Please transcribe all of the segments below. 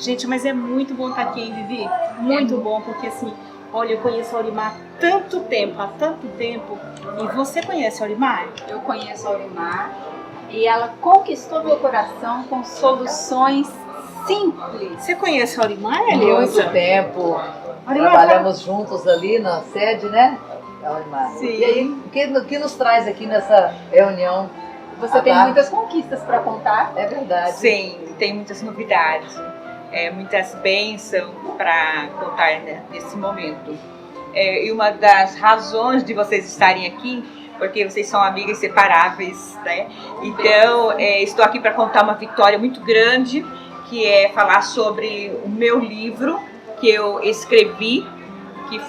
Gente, mas é muito bom estar aqui, hein, Vivi? Muito bom, porque assim, olha, eu conheço a Aurimar há tanto tempo. E você conhece a Aurimar? Eu conheço a Aurimar e ela conquistou meu coração com soluções simples. Você conhece a Aurimar, Muito tempo. Trabalhamos juntos ali na sede, né? Aurimar. Sim. E aí, o que nos traz aqui nessa reunião? Você tem muitas conquistas para contar? É verdade. Sim, tem muitas novidades, muitas bênçãos para contar, né, nesse momento. E uma das razões de vocês estarem aqui, porque vocês são amigas inseparáveis, né? Então, estou aqui para contar uma vitória muito grande, que é falar sobre o meu livro que eu escrevi, que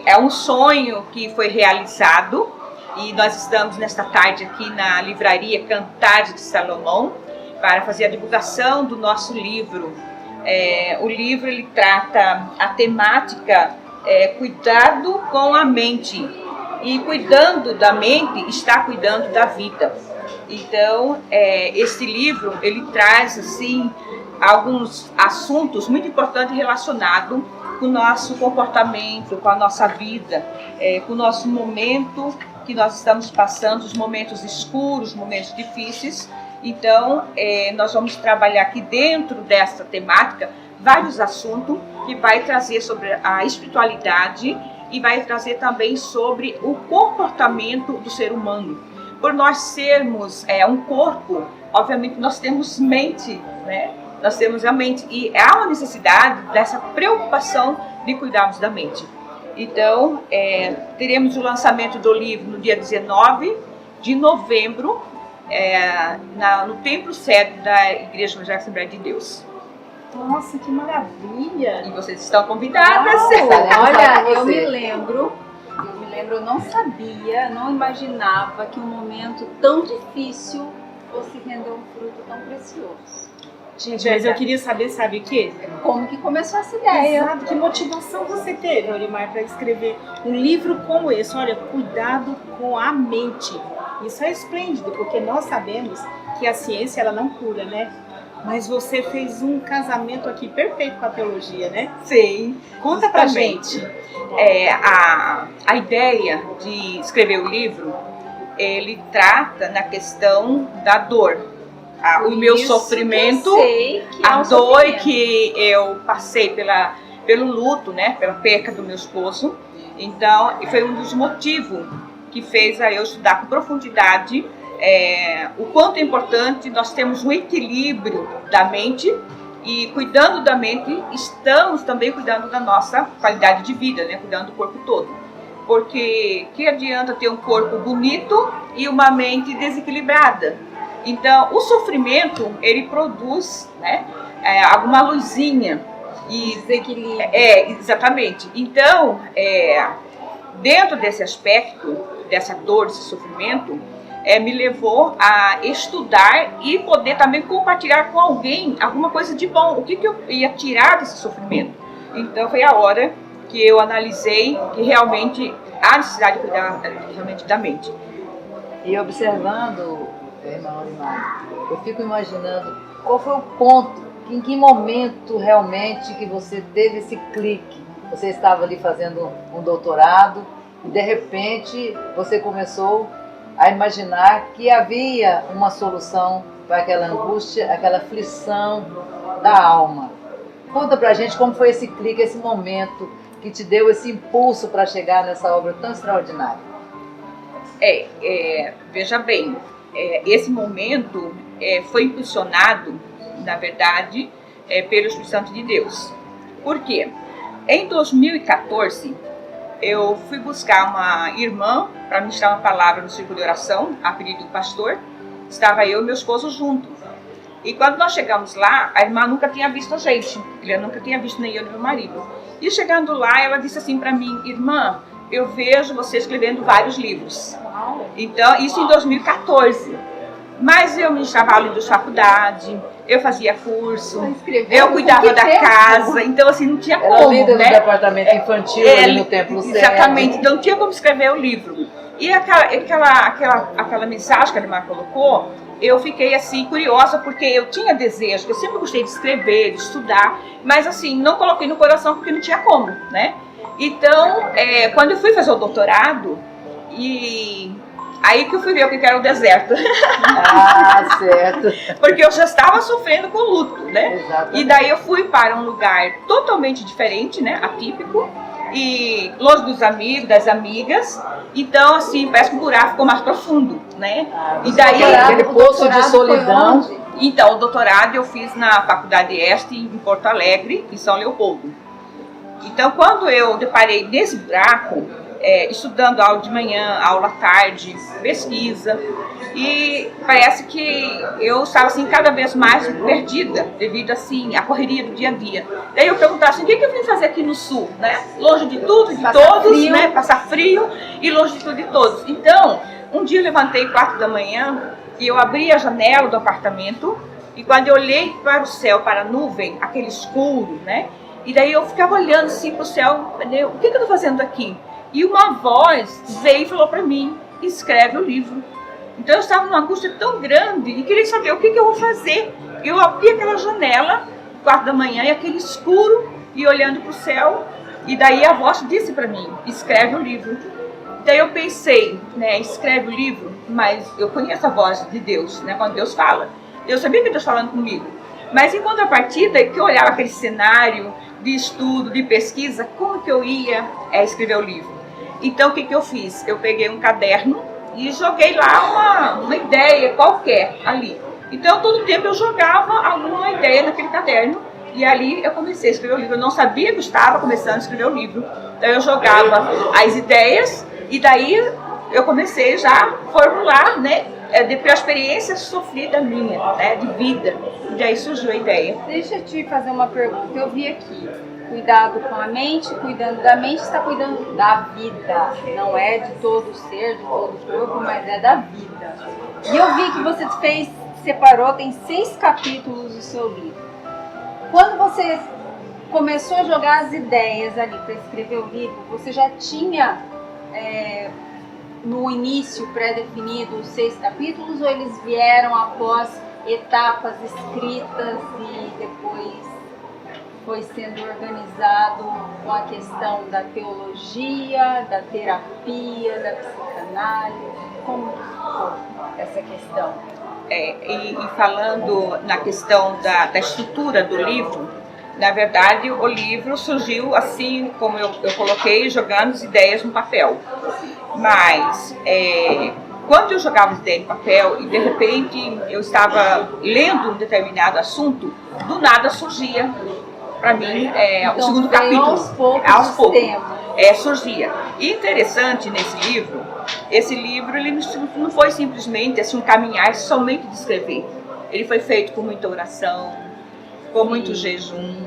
é um sonho que foi realizado. E nós estamos nesta tarde aqui na livraria Cantares de Salomão para fazer a divulgação do nosso livro. O livro ele trata a temática cuidado com a mente. E cuidando da mente está cuidando da vida. Então, esse livro ele traz assim alguns assuntos muito importantes relacionados com o nosso comportamento, com a nossa vida, com o nosso momento que nós estamos passando, os momentos escuros, os momentos difíceis. Então, nós vamos trabalhar aqui dentro dessa temática vários assuntos que vai trazer sobre a espiritualidade e vai trazer também sobre o comportamento do ser humano. Por nós sermos um corpo, obviamente nós temos mente, né? Nós temos a mente e há uma necessidade dessa preocupação de cuidarmos da mente. Então, teremos o lançamento do livro no dia 19 de novembro, no templo sede da Igreja Evangélica Assembleia de Deus. Nossa, que maravilha! E vocês estão convidadas. Olha, eu me lembro, eu não sabia, não imaginava que um momento tão difícil fosse render um fruto tão precioso. Gente, mas eu queria saber, sabe o quê? Como que começou essa ideia? Exato, que motivação você teve, Aurimar, para escrever um livro como esse? Olha, cuidado com a mente. Isso é esplêndido, porque nós sabemos que a ciência ela não cura, né? Mas você fez um casamento aqui perfeito com a teologia, né? Sim. Conta pra gente. A ideia de escrever o livro, ele trata na questão da dor. O meu sofrimento, a dor que eu passei pelo luto, né, pela perca do meu esposo. Então, foi um dos motivos que fez eu estudar com profundidade o quanto é importante nós termos um equilíbrio da mente e cuidando da mente, estamos também cuidando da nossa qualidade de vida, né, cuidando do corpo todo. Porque que adianta ter um corpo bonito e uma mente desequilibrada? Então, o sofrimento, ele produz, né, alguma luzinha. E desequilíbrio. Exatamente. Então, dentro desse aspecto, dessa dor, desse sofrimento, me levou a estudar e poder também compartilhar com alguém alguma coisa de bom. O que eu ia tirar desse sofrimento? Então, foi a hora que eu analisei que realmente há necessidade de cuidar realmente da mente. E observando, irmã Aurimar, eu fico imaginando qual foi o ponto, em que momento realmente que você teve esse clique. Você estava ali fazendo um doutorado e de repente você começou a imaginar que havia uma solução para aquela angústia, aquela aflição da alma. Conta pra gente como foi esse clique, esse momento que te deu esse impulso para chegar nessa obra tão extraordinária. Veja bem, esse momento foi impulsionado, na verdade, pelo Espírito Santo de Deus. Por quê? Em 2014, eu fui buscar uma irmã para ministrar uma palavra no círculo de oração, a pedido do pastor. Estava eu e meu esposo juntos. E quando nós chegamos lá, a irmã nunca tinha visto a gente. Ela nunca tinha visto nem eu nem meu marido. E chegando lá, ela disse assim para mim: irmã, eu vejo você escrevendo vários livros. Então, isso em 2014. Mas eu ministrava aula de faculdade, eu fazia curso, eu cuidava da casa, então assim, não tinha como, líder né? do departamento infantil ali no Templo Sede. Exatamente, então não tinha como escrever o livro. E aquela mensagem que a irmã colocou, eu fiquei assim curiosa, porque eu tinha desejo, eu sempre gostei de escrever, de estudar, mas assim, não coloquei no coração porque não tinha como, né? Então, quando eu fui fazer o doutorado, e aí que eu fui ver o que era o deserto. Ah, certo. Porque eu já estava sofrendo com luto, né? Exatamente. E daí eu fui para um lugar totalmente diferente, né? Atípico. E longe dos amigos, das amigas. Então, assim, parece que o buraco ficou mais profundo, né? E daí... Aquele poço de solidão. Então, o doutorado eu fiz na Faculdade Este, em Porto Alegre, em São Leopoldo. Então, quando eu deparei nesse buraco, estudando aula de manhã, aula à tarde, pesquisa, e parece que eu estava assim cada vez mais perdida devido assim à correria do dia a dia. Daí eu perguntava assim, o que eu vim fazer aqui no sul, né? Longe de tudo e de todos, né? Passar frio e longe de tudo e todos. Então, um dia eu levantei 4 da manhã e eu abri a janela do apartamento e quando eu olhei para o céu, para a nuvem, aquele escuro, né? E daí eu ficava olhando assim para o céu, o que eu estou fazendo aqui? E uma voz veio e falou para mim, escreve o livro. Então eu estava numa angústia tão grande e queria saber o que eu vou fazer. Eu abri aquela janela, 4 da manhã, e aquele escuro, e olhando para o céu, e daí a voz disse para mim, escreve o livro. Daí eu pensei, né, escreve o livro, mas eu conheço a voz de Deus, né, quando Deus fala. Eu sabia que Deus falando comigo. Mas em contrapartida, que eu olhava aquele cenário de estudo, de pesquisa, como que eu ia escrever o livro? Então, o que eu fiz? Eu peguei um caderno e joguei lá uma ideia qualquer ali. Então, todo tempo eu jogava alguma ideia naquele caderno e ali eu comecei a escrever o livro. Eu não sabia que eu estava começando a escrever o livro. Então, eu jogava as ideias e daí eu comecei já a formular, né, pela experiência sofrida minha, né, de vida. E daí surgiu a ideia. Deixa eu te fazer uma pergunta. Eu vi aqui. Cuidado com a mente, cuidando da mente, está cuidando da vida. Não é de todo ser, de todo corpo, mas é da vida. E eu vi que você separou, tem 6 capítulos do seu livro. Quando você começou a jogar as ideias ali para escrever o livro, você já tinha no início pré-definido os 6 capítulos ou eles vieram após etapas escritas e depois foi sendo organizado com a questão da teologia, da terapia, da psicanálise? Como foi essa questão? E falando na questão da estrutura do livro, na verdade o livro surgiu assim como eu coloquei, jogando as ideias no papel. Mas quando eu jogava as ideias no papel e de repente eu estava lendo um determinado assunto, do nada surgia para mim, então, o segundo capítulo, aos poucos surgia. E interessante nesse livro, esse livro ele não foi simplesmente assim, um caminhar somente de escrever. Ele foi feito com muita oração, com muito jejum,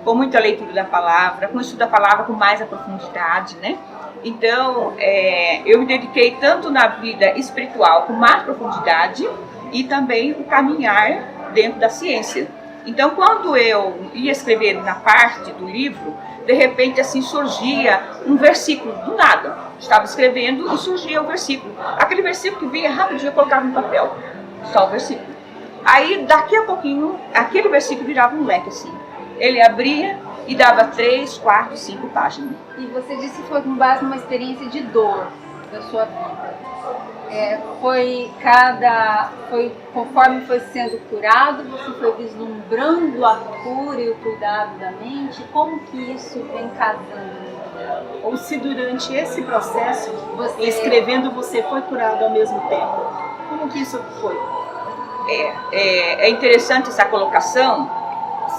com muita leitura da palavra, com estudo da palavra com mais a profundidade, né? Então, eu me dediquei tanto na vida espiritual com mais profundidade e também o caminhar dentro da ciência. Então, quando eu ia escrever na parte do livro, de repente assim surgia um versículo do nada. Estava escrevendo e surgia o versículo. Aquele versículo que vinha rapidinho eu colocava no papel, só o versículo. Aí, daqui a pouquinho, aquele versículo virava um leque assim. Ele abria e dava 3, 4, 5 páginas. E você disse que foi com base numa experiência de dor da sua vida. Foi conforme foi sendo curado, você foi vislumbrando a cura e o cuidado da mente? Como que isso vem casando? Ou se durante esse processo, escrevendo, você foi curado ao mesmo tempo? Como que isso foi? É interessante essa colocação,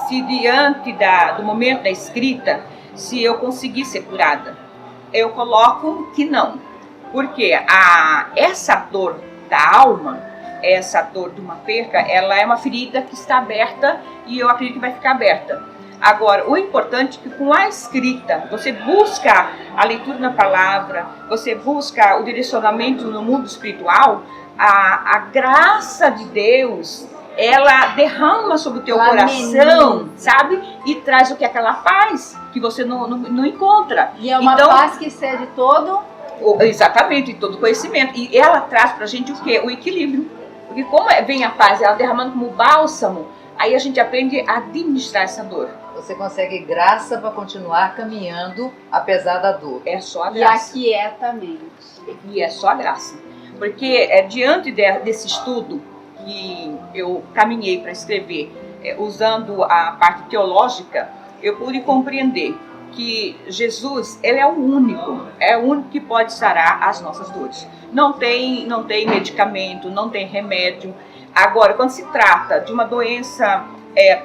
se diante do momento da escrita, se eu conseguir ser curada. Eu coloco que não. Porque essa dor da alma, essa dor de uma perca, ela é uma ferida que está aberta e eu acredito que vai ficar aberta. Agora, o importante é que com a escrita, você busca a leitura na palavra, você busca o direcionamento no mundo espiritual, a graça de Deus, ela derrama sobre o teu coração, sabe? E traz o que é aquela paz que você não encontra. E é uma paz que excede todo... Exatamente, todo conhecimento. E ela traz pra gente o quê? O equilíbrio. Porque como vem a paz, ela derramando como bálsamo, aí a gente aprende a administrar essa dor. Você consegue graça para continuar caminhando apesar da dor. É só a E graça. aquieta a mente. E é só a graça. Porque diante desse estudo que eu caminhei para escrever, usando a parte teológica, eu pude compreender que Jesus, ele é o único que pode sarar as nossas dores. Não tem medicamento, não tem remédio. Agora, quando se trata de uma doença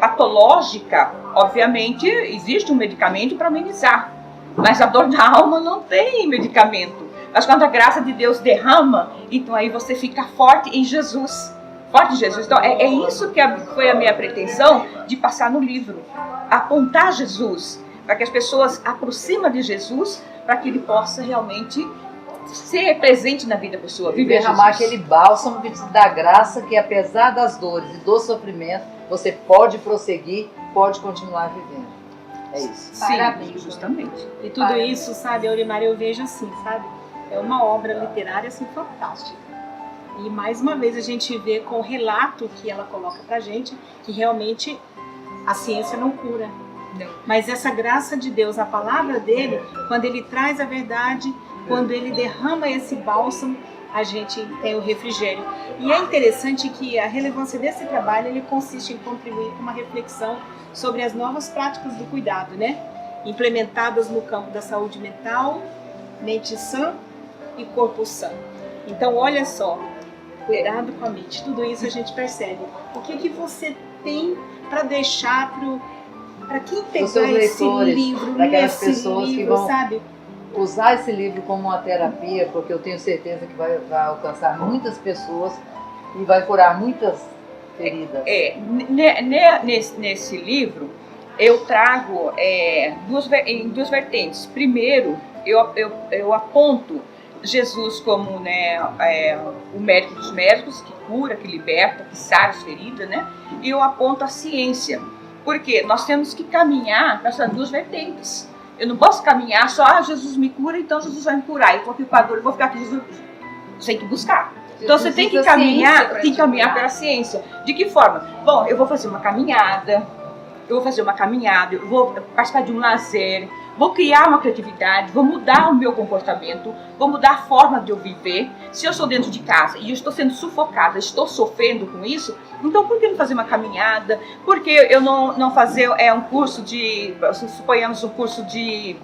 patológica, obviamente existe um medicamento para amenizar, mas a dor da alma não tem medicamento. Mas quando a graça de Deus derrama, então aí você fica forte em Jesus. Forte em Jesus. Então é isso que foi a minha pretensão de passar no livro. Apontar Jesus, para que as pessoas aproximem de Jesus, para que ele possa realmente ser presente na vida da pessoa. Viver derramar Jesus. aquele bálsamo que te dá graça, que apesar das dores e do sofrimento, você pode prosseguir, pode continuar vivendo. É isso. Sim, Parabéns. justamente. E tudo isso, sabe, Aurimar, eu vejo assim, sabe? É uma obra literária assim fantástica. E mais uma vez a gente vê com o relato que ela coloca pra gente que realmente a ciência não cura. Não. Mas essa graça de Deus, a palavra dele, quando ele traz a verdade, quando ele derrama esse bálsamo, a gente tem o refrigério. E é interessante que a relevância desse trabalho ele consiste em contribuir com uma reflexão sobre as novas práticas do cuidado, né? Implementadas no campo da saúde mental, mente sã e corpo sã. Então, olha só, cuidado com a mente, tudo isso a gente percebe. O que você tem para deixar para quem pegar esse livro, para aquelas esse pessoas livro, que vão sabe? usar esse livro como uma terapia, porque eu tenho certeza que vai alcançar muitas pessoas e vai curar muitas feridas. Nesse livro, eu trago em duas vertentes. Primeiro, eu aponto Jesus como, né, o médico dos médicos, que cura, que liberta, que sara as feridas, né? E eu aponto a ciência, porque nós temos que caminhar nessas duas vertentes. Eu não posso caminhar só, Jesus me cura, então Jesus vai me curar. Eu estou aqui com a dor, eu vou ficar aqui, Jesus. Você tem que buscar. Então você tem que caminhar pela ciência. De que forma? Bom, eu vou fazer uma caminhada, eu vou participar de um lazer, vou criar uma criatividade, vou mudar o meu comportamento, vou mudar a forma de eu viver. Se eu sou dentro de casa e eu estou sendo sufocada, estou sofrendo com isso, então por que não fazer uma caminhada? Por que eu não fazer um curso suponhamos um curso de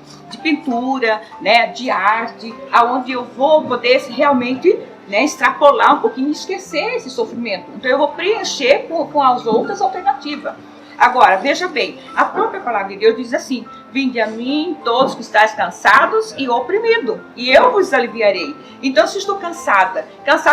pintura, né, de arte, aonde eu vou poder realmente, né, extrapolar um pouquinho e esquecer esse sofrimento. Então eu vou preencher com as outras alternativas. Agora, veja bem, a própria palavra de Deus diz assim: vinde a mim todos que estáis cansados e oprimidos, e eu vos aliviarei. Então, se estou cansada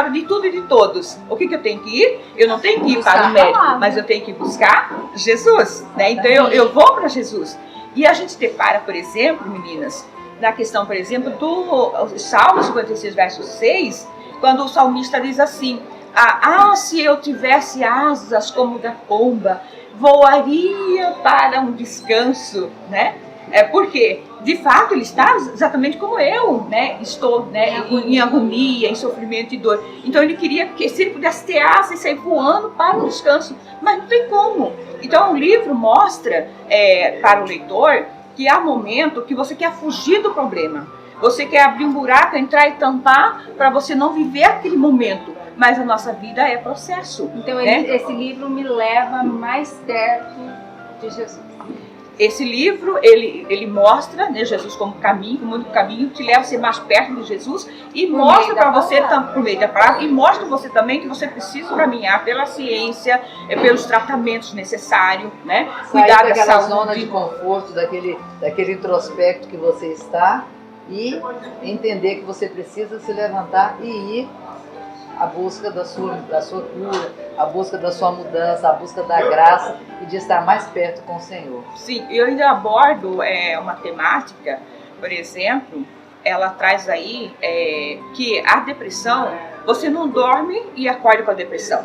de tudo e de todos, o que eu tenho que ir? Eu não tenho que ir para o médico, mas eu tenho que buscar Jesus, né? Então eu vou para Jesus. E a gente depara, por exemplo, meninas, na questão, por exemplo, do Salmo 56, verso 6, quando o salmista diz assim: se eu tivesse asas como da pomba, voaria para um descanso, né? Porque, de fato, ele está exatamente como eu, né? Estou, né, em agonia, em sofrimento e dor. Então ele queria que, se ele pudesse ter asas e sair voando para um descanso, mas não tem como. Então o livro mostra para o leitor que há momento que você quer fugir do problema. Você quer abrir um buraco, entrar e tampar para você não viver aquele momento. Mas a nossa vida é processo. Então né? Esse livro me leva mais perto de Jesus. Esse livro, ele mostra, né, Jesus como caminho, como único caminho, te leva a ser mais perto de Jesus e mostra para você, por meio da palavra, e mostra você também que você precisa caminhar pela ciência, pelos tratamentos necessários, né? Cuidar daquela zona de conforto, daquele introspecto que você está, e entender que você precisa se levantar e ir à busca da sua cura, à busca da sua mudança, à busca da graça e de estar mais perto com o Senhor. Sim, eu ainda abordo uma temática, por exemplo, ela traz aí que a depressão, você não dorme e acorda com a depressão.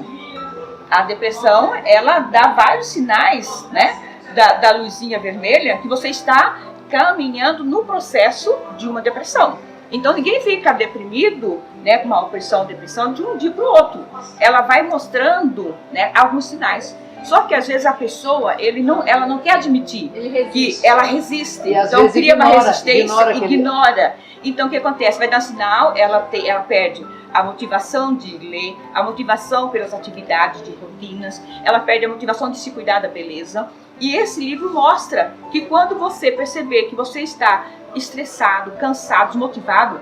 A depressão, ela dá vários sinais, né, da luzinha vermelha, que você está caminhando no processo de uma depressão. Então ninguém fica deprimido, né, com uma opressão, depressão, de um dia para o outro. Ela vai mostrando, né, alguns sinais. Só que às vezes a pessoa, ela não quer admitir que ela resiste. E às Então vezes cria uma ignora, resistência, ignora ignora. Então o que acontece? Vai dar sinal, ela perde a motivação de ler, a motivação pelas atividades, de rotinas, ela perde a motivação de se cuidar da beleza. E esse livro mostra que quando você perceber que você está estressado, cansado, desmotivado,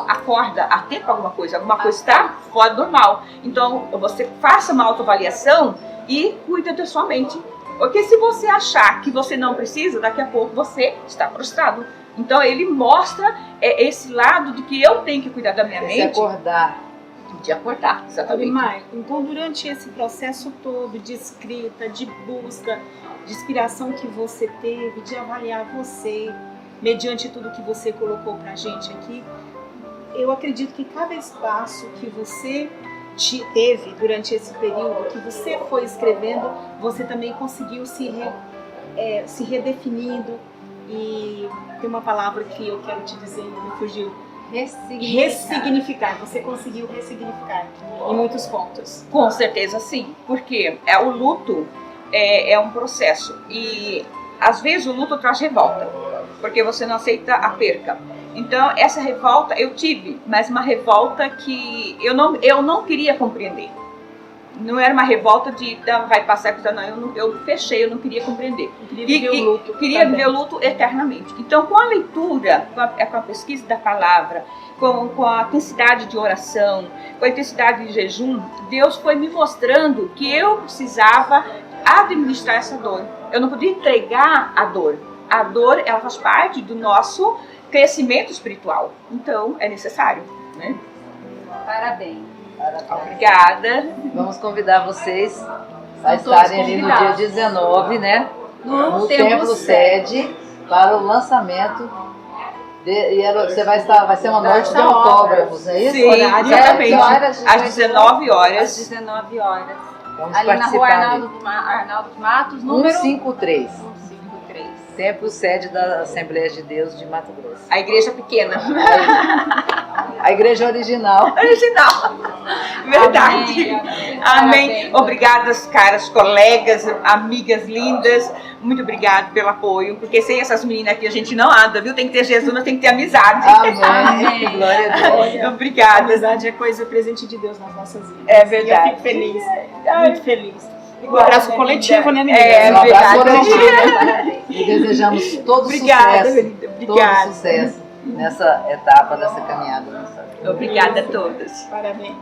acorda, atenta alguma coisa está fora do normal. Então você faça uma autoavaliação e cuida da sua mente. Porque se você achar que você não precisa, daqui a pouco você está frustrado. Então ele mostra esse lado de que eu tenho que cuidar da minha mente. De acordar, exatamente. Então durante esse processo todo de escrita, de busca, de inspiração que você teve, de avaliar você, mediante tudo que você colocou pra gente aqui, eu acredito que cada espaço que você teve durante esse período, que você foi escrevendo, você também conseguiu se redefinindo. E tem uma palavra que eu quero te dizer, me fugiu. Ressignificar. Você conseguiu ressignificar em muitos pontos. Com certeza sim, porque o luto é um processo e às vezes o luto traz revolta, porque você não aceita a perca. Então essa revolta eu tive, mas uma revolta que eu não queria compreender. Não era uma revolta de vai passar, não, eu fechei, eu não queria compreender. Queria viver o luto eternamente. Então, com a leitura, com a pesquisa da palavra, com a intensidade de oração, com a intensidade de jejum, Deus foi me mostrando que eu precisava administrar essa dor. Eu não podia entregar a dor. A dor, ela faz parte do nosso crescimento espiritual. Então, é necessário, né? Parabéns. Obrigada. Vamos convidar vocês a estarem ali no dia 19, né? No Templo Sede, para o lançamento. Vai ser uma noite de autógrafos, é isso? Sim, exatamente. Às 19 horas. Às 19 horas. Vamos ali na rua participar Arnaldo dos Matos, número 153. 153. Templo Sede da Assembleia de Deus de Mato Grosso. A igreja pequena. A igreja original. Verdade. Amém. Obrigada, caras colegas, amigas lindas. Muito obrigada pelo apoio, porque sem essas meninas aqui a gente não anda, viu? Tem que ter Jesus, mas tem que ter amizade. Amém. Glória a Deus. Obrigada. A amizade é coisa presente de Deus nas nossas vidas. É verdade. E eu fico feliz, muito feliz. Um abraço coletivo, né, menina? Um abraço coletivo. Parabéns. E desejamos todo Obrigada, sucesso. obrigada. Todo sucesso nessa etapa dessa caminhada. Obrigada a todos. Parabéns.